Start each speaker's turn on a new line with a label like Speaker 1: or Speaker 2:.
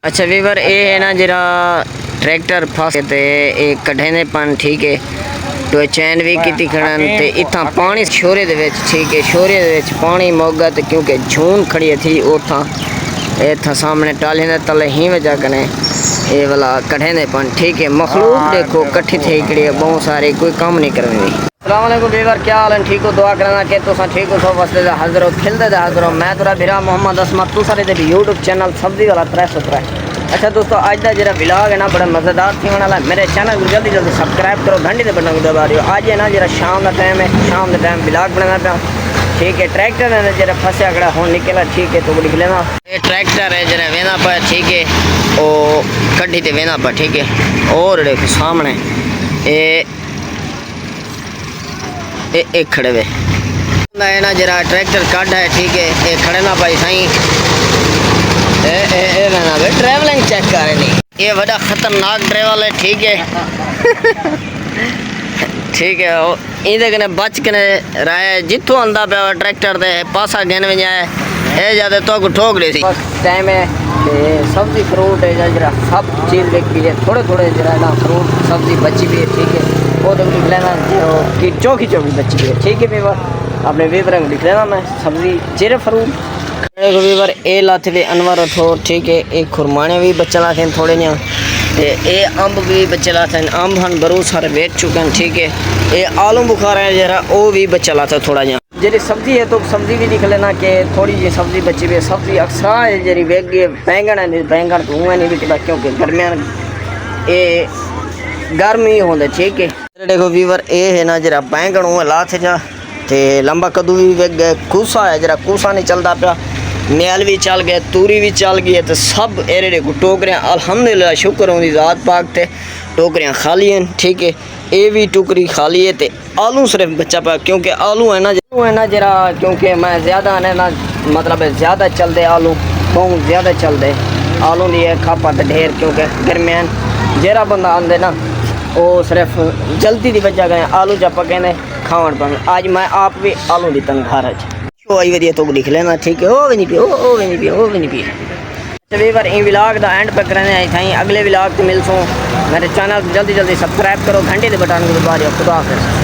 Speaker 1: अच्छा वीवर ये है ना जरा ट्रैक्टर फस ते एक कढ़े ने पन ठीक है तो चैन भी की खड़न ते इतना पानी शोरे दे विच ठीक है शोरे दे विच पानी मोगा ते क्योंकि झून खड़ी थी उथा इतना सामने टाली ने तले ही वजह कने ये वाला कढ़े ने पन ठीक है मखलूक देखो कट्ठी थी कड़ी बहुत सारे कोई काम नहीं करने अस्सलाम वालेकुम वीवर क्या हाल है ठीक हो दुआ करना कि तुसा ठीक हो सब वसदे हाजिर हो खिलदे दे हाजिर हो मैं तेरा वीरा मोहम्मद असमत तू सारे दे यूट्यूब चैनल सब्जी वाला 303। अच्छा दोस्तों आज का जरा व्लॉग है ना बड़ा मज़ेदार थी वाला मेरे चैनल को जल्दी जल्दी सब्सक्राइब करो घंटी के बटन को दबा रही हो। आज है ना जरा शाम का टाइम है शाम के टाइम व्लॉग बनाना पाया ठीक है ट्रैक्टर है जरा फंसा अगड़ा हो निकला ठीक है तो लिख लेना ये ट्रैक्टर है जरा वेना पा ठीक है वो कड्डी ते वेना पा ठीक है और देखो सामने ये खड़े हुए ना जरा ट्रैक्टर काढ़ा है ठीक है ये खड़े ना पाई साई ट्रैवलिंग चेक कर रहे नहीं ये बड़ा खतरनाक ड्राइवर है ठीक है ठीक है इधर कने बच कने रहा जितों आंदा पे ट्रैक्टर दे पासा गिन में जाए ये ज्यादा तो ठोक रही थी टाइम है सब्जी फ्रूट है जरा सब चीज़ बिक गई है थोड़े थोड़े जरा ना फ्रूट सब्जी बची भी है ठीक है वो तो लिख लेना कि चौकी बची भी है ठीक है वीवर अपने वीवर को लिख लेना मैं सब्जी चेरे फ्रूट वीवर ए लाते थे अनवर उठो ठीक है एक खुरमाने भी बच्चे लाते हैं थोड़े ये अम्ब भी बच्चे लाते हैं अम्ब हम बहुत सारे बेच चुके हैं ठीक है ये आलू बुखार है जरा वो भी बच्चा लाता है थोड़ा जहाँ जी सब्जी है तो सब्जी भी लिख लेना कि थोड़ी जी सब्जी बची हुई है सब्जी अक्सर है जी वेग गई बैंगन है बैंगन तो हुए नहीं बिकता क्योंकि गर्मियान ये गर्मी होंगे ठीक है देखो वीवर ये है ना जरा बैंगन हुए लाते जा ते लंबा कद्दू भी वेग गए कूसा है जरा कूसा नहीं चलता पाया मैल भी चल गया तूरी भी चल गई है तो सब एरे टोकरियाँ अल्हम्दुलिल्लाह शुक्र होंगी ज़ात पाक ते टोकरियाँ खाली हैं ठीक है ये भी टोकरी खाली है तो आलू सिर्फ बच्चा पाया क्योंकि आलू है ना जरा क्योंकि मैं ज़्यादा है ना मतलब ज़्यादा चलते आलू बहुत ज़्यादा चलते आलू लिए खापा तो ढेर क्योंकि गर्मियान जरा बंदा आंदे ना वो सिर्फ जल्दी की वजह करें आलू जा पके खावन पान आज मैं आप भी आलू दी तनखार है आई वधिया तो लिख लेना ठीक है वो भी नहीं पिया वीवर इन व्लॉग का एंड पर करने आई थी अगले व्लॉग से मिलसूँ मेरे चैनल जल्दी जल्दी सब्सक्राइब करो घंटे के बटन को दबा दियो खुदा हाफिज़।